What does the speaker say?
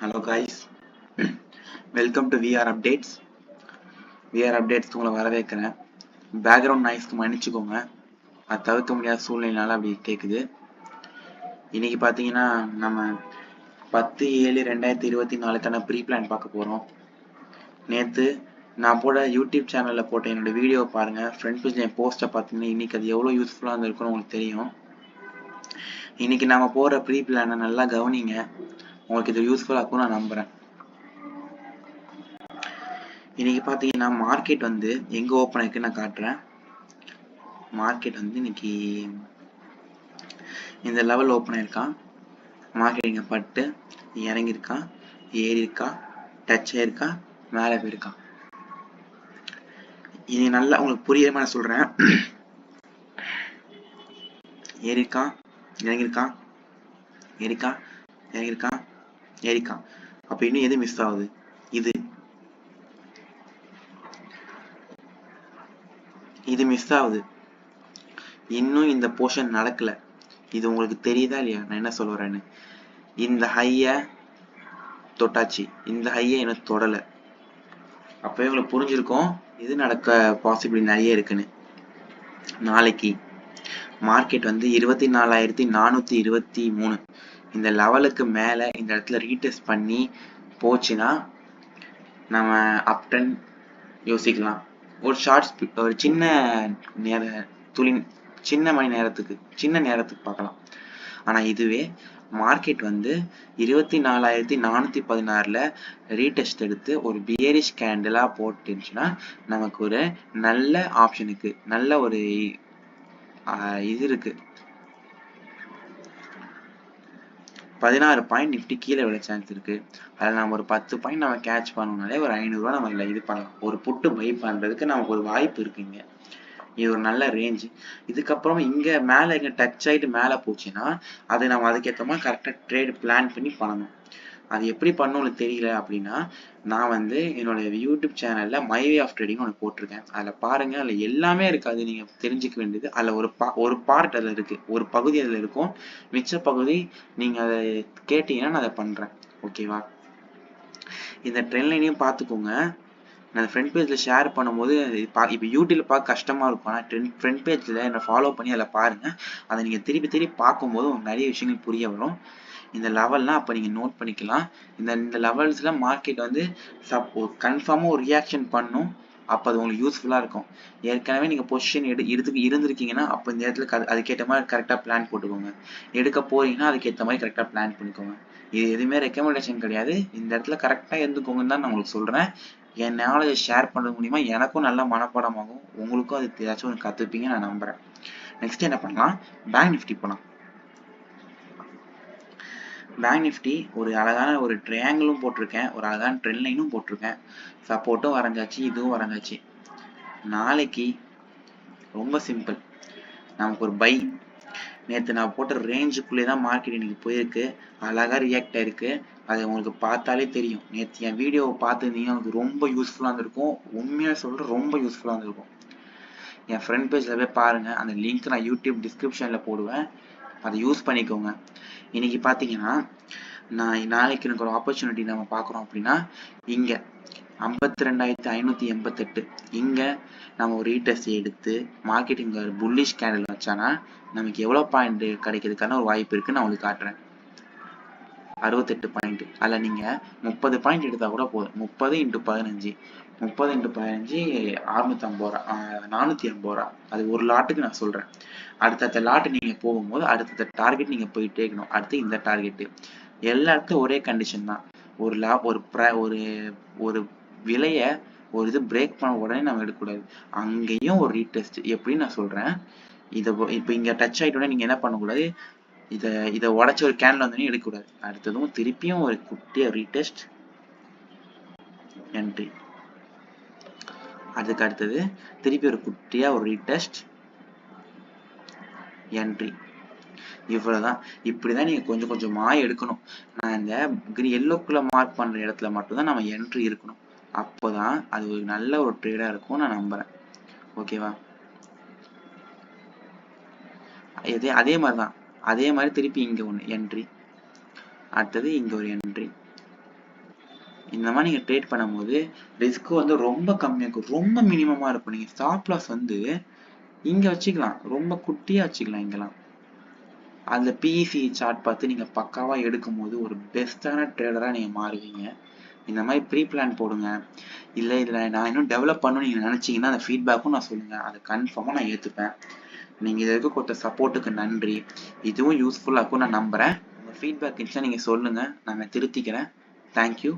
Hello guys, welcome to VR Updates. VR Updates உங்களை வரவேற்கிறேன். Background நாய்ஸ்க்கு மன்னிச்சுக்கோங்க, அது தவிர்க்க முடியாத சூழ்நிலைனால அப்படி கேட்குது. இன்னைக்கு பார்த்தீங்கன்னா நம்ம 10/7/2024 ப்ரீ பிளான் பார்க்க போகிறோம். நேற்று நான் யூடியூப் சேனலில் போட்ட என்னோட வீடியோவை பாருங்கள், ஃப்ரண்ட் பேஜில் என் போஸ்ட்டை பார்த்தீங்கன்னா இன்னைக்கு அது எவ்வளோ யூஸ்ஃபுல்லாக இருந்திருக்குன்னு உங்களுக்கு தெரியும். இன்னைக்கு நம்ம போகிற ப்ரீ பிளானை நல்லா கவனிங்க, உங்களுக்கு இது யூஸ்ஃபுல்லாக இருக்கும்னு நான் நம்புகிறேன். இன்னைக்கு பார்த்தீங்கன்னா மார்க்கெட் வந்து எங்கே ஓப்பன் ஆயிருக்கு நான் காட்டுறேன். மார்க்கெட் வந்து இன்னைக்கு இந்த லெவல் ஓப்பன் ஆயிருக்கான். மார்க்கெட் இங்கே பட்டு இறங்கியிருக்கா, ஏறி இருக்கா, டச் ஆயிருக்கா, மேலே போயிருக்கா. இது நல்லா உங்களுக்கு புரியாம நான் சொல்றேன். ஏறிக்கா, இறங்கியிருக்கா, ஏறிக்கா, இறங்கியிருக்கா, ஏறிக்கா. அப்ப இன்னும் எது மிஸ் ஆகுது? இது மிஸ் ஆகுது. இன்னும் இந்த போர்ஷன் நடக்கல. இது உங்களுக்கு தெரியுதா இல்லையா நான் என்ன சொல்ல வரேன்னு? இந்த ஹைய தொட்டாச்சு, இந்த ஹைய என்ன தொடல. அப்பவே உங்களுக்கு புரிஞ்சிருக்கும் இது நடக்க பாசிபிலிட்டி நிறைய இருக்குன்னு. நாளைக்கு மார்க்கெட் வந்து 24,423 இந்த லெவலுக்கு மேல இந்த இடத்துல ரீடெஸ்ட் பண்ணி போச்சுன்னா நம்ம அப் ட்ரெண்ட் யோசிக்கலாம். ஒரு ஷார்ட் ஒரு சின்ன மணி நேரத்துக்கு பார்க்கலாம். ஆனா இதுவே மார்க்கெட் வந்து 24,416 ரீடெஸ்ட் எடுத்து ஒரு பியரிஷ் கேண்டிலா போட்டுச்சுன்னா நமக்கு ஒரு நல்ல ஆப்ஷனுக்கு நல்ல ஒரு இது இருக்கு. 16 பாயிண்ட் நிஃப்டி கீழே விட சான்ஸ் இருக்கு. அதில் நம்ம ஒரு 10 பாயிண்ட் நம்ம கேட்ச் பண்ணோம்னாலே ஒரு 500 ரூபா நம்ம இது பண்ணலாம். ஒரு புட்டு பை பண்றதுக்கு நமக்கு ஒரு வாய்ப்பு இருக்குங்க. இது ஒரு நல்ல ரேஞ்ச். இதுக்கப்புறம் இங்க மேல இங்க டச் ஆயிட்டு மேல போச்சுன்னா அது நம்ம அதுக்கேற்ற மாதிரி கரெக்டா ட்ரேட் பிளான் பண்ணி பண்ணணும். அது எப்படி பண்ணணும்னு தெரியல அப்படின்னா நான் வந்து என்னோட யூடியூப் சேனல்ல மை வே ஆஃப் ட்ரேடிங் ஒன்று போட்டிருக்கேன். அதில் பாருங்க, அதில் எல்லாமே இருக்காது. நீங்க தெரிஞ்சுக்க வேண்டியது அதில் ஒரு பார்ட் அதில் இருக்கு, ஒரு பகுதி அதில் இருக்கும். மிச்ச பகுதி நீங்க அதை கேட்டீங்கன்னா நான் அதை பண்றேன். ஓகேவா? இந்த ட்ரெண்ட் லைனையும் பார்த்துக்கோங்க. நான் ஃப்ரண்ட் பேஜில் ஷேர் பண்ணும்போது இப்போ யூடியூப்ல பார்க்க கஷ்டமா இருக்கும். ஆனால் ஃப்ரண்ட் பேஜில் என்னை ஃபாலோ பண்ணி அதில் பாருங்க. அதை நீங்கள் திருப்பி பார்க்கும்போது உங்களுக்கு நிறைய விஷயங்கள் புரிய வரும். இந்த லெவல்லாம் அப்போ நீங்கள் நோட் பண்ணிக்கலாம். இந்த லெவல்ஸில் மார்க்கெட் வந்து கன்ஃபார்மாக ஒரு ரியாக்ஷன் பண்ணும். அப்போ அது உங்களுக்கு யூஸ்ஃபுல்லாக இருக்கும். ஏற்கனவே நீங்கள் பொசிஷன் இருந்திருக்கீங்கன்னா அப்போ இந்த இடத்துல அதுக்கேற்ற மாதிரி கரெக்டாக பிளான் போட்டுக்கோங்க. எடுக்க போறீங்கன்னா அதுக்கேற்ற மாதிரி கரெக்டாக பிளான் பண்ணிக்கோங்க. இது எதுவுமே ரெக்கமெண்டேஷன் கிடையாது. இந்த இடத்துல கரெக்டாக இருந்துக்கோங்கன்னு தான் நான் உங்களுக்கு சொல்கிறேன். என் நாலேஜை ஷேர் பண்ணுறது மூலிமா எனக்கும் நல்ல மனப்பாடமாகும், உங்களுக்கும் அது ஏதாச்சும் ஒன்று கற்றுப்பீங்க நான் நம்புகிறேன். நெக்ஸ்ட் என்ன பண்ணலாம்? பேங்க் நிஃப்டி போகலாம். பேங்க் நிஃப்டி ஒரு அழகான ஒரு ட்ரையாங்கிளும் போட்டிருக்கேன், ஒரு அழகான ட்ரெண்ட் லைனும் போட்டிருக்கேன். சப்போர்ட்டும் வரைஞ்சாச்சு, இதுவும் வரைஞ்சாச்சு. நாளைக்கு ரொம்ப சிம்பிள், நமக்கு ஒரு பை. நேற்று நான் போட்ட ரேஞ்சுக்குள்ளே தான் மார்க்கெட் இன்னைக்கு போயிருக்கு. அழகாக ரியாக்ட் ஆயிருக்கு. அது உங்களுக்கு பார்த்தாலே தெரியும். நேற்று என் வீடியோவை பார்த்துருந்தீங்கன்னா உங்களுக்கு ரொம்ப யூஸ்ஃபுல்லாக இருந்திருக்கும். உண்மையாக சொல்கிறேன், ரொம்ப யூஸ்ஃபுல்லாக இருந்திருக்கும். என் ஃப்ரண்ட் பேஜில் போய் பாருங்கள், அந்த லிங்க் நான் யூடியூப் டிஸ்கிரிப்ஷனில் போடுவேன், அதை யூஸ் பண்ணிக்கோங்க. இன்னைக்கு பார்த்தீங்கன்னா நாளைக்கு எனக்கு ஒரு ஆப்பர்ச்சுனிட்டி நம்ம பார்க்குறோம் அப்படின்னா இங்கே 52,588 இங்கே நம்ம ஒரு ரீடெஸ்ட் எடுத்து மார்க்கெட் இங்கே ஒரு புல்லிஷ் கேண்டில் வச்சானா நமக்கு எவ்வளோ பாயிண்ட் கிடைக்கிறதுக்கான ஒரு வாய்ப்பு இருக்குன்னு நான் உங்களுக்கு காட்டுறேன். 68 பாயிண்ட். அதில் நீங்கள் 30 பாயிண்ட் எடுத்தால் கூட போதும். 30 × 15 650 ரூபா, 450 ரூபா. அது ஒரு லாட்டுக்கு நான் சொல்கிறேன். அடுத்தடுத்த லாட்டு நீங்கள் போகும்போது அடுத்தடுத்த டார்கெட் நீங்கள் போயிட்டே இருக்கணும். அடுத்து இந்த டார்கெட்டு எல்லா இடத்துலையும் ஒரே கண்டிஷன் தான். ஒரு விலையை ஒரு இது பிரேக் பண்ண உடனே நம்ம எடுக்கக்கூடாது. அங்கேயும் ஒரு ரீடெஸ்ட் எப்படின்னு நான் சொல்கிறேன். இப்போ இங்கே டச் ஆகிட்டோடனே நீங்கள் என்ன பண்ணக்கூடாது, இதை உடச்சி ஒரு கேண்டில் வந்தோடனே எடுக்கக்கூடாது. அடுத்ததும் திருப்பியும் ஒரு குட்டியாக ரீடெஸ்ட், என்ட்ரி. அதுக்கு அடுத்தது திருப்பி ஒரு குட்டியாக ஒரு ரீடெஸ்ட், என்ட்ரி. இவ்வளவுதான். இப்படிதான் நீங்க கொஞ்சம் கொஞ்சமா எடுக்கணும். நான் இந்த எல்லோக்குள்ள மார்க் பண்ற இடத்துல மட்டும்தான் நம்ம என்ட்ரி இருக்கணும். அப்போதான் அது ஒரு நல்ல ஒரு ட்ரேடா இருக்கும் நான் நம்புறேன். ஓகேவா? அதே மாதிரிதான், அதே மாதிரி திருப்பி இங்க ஒண்ணு என்ட்ரி, அடுத்தது இங்க ஒரு என்ட்ரி, இந்த மாதிரி நீங்கள் ட்ரேட் பண்ணும்போது ரிஸ்க் வந்து ரொம்ப கம்மியாக இருக்கும், ரொம்ப மினிமமாக இருக்கும். நீங்கள் ஸ்டாப் லாஸ் வந்து இங்கே வச்சுக்கலாம், ரொம்ப குட்டியாக வச்சுக்கலாம். இங்கெல்லாம் அந்த பிஇசி சார்ட் பார்த்து நீங்கள் பக்காவாக எடுக்கும்போது ஒரு பெஸ்ட்டான ட்ரேடராக நீங்கள் மாறுவீங்க. இந்த மாதிரி ப்ரீ பிளான் போடுங்க. இல்லை இதில் நான் இன்னும் டெவலப் பண்ணணும்னு நீங்கள் நினச்சிங்கன்னா அந்த ஃபீட்பேக்கும் நான் சொல்லுங்கள், அதை கன்ஃபார்மாக நான் ஏற்றுப்பேன். நீங்கள் இதுக்கு கொடுத்த சப்போர்ட்டுக்கு நன்றி. இதுவும் யூஸ்ஃபுல்லாக இருக்கும் நான் நம்புகிறேன். உங்கள் ஃபீட்பேக் இருந்துச்சுன்னா நீங்கள் சொல்லுங்கள், நாங்கள் திருத்திக்கிறேன். தேங்க்யூ.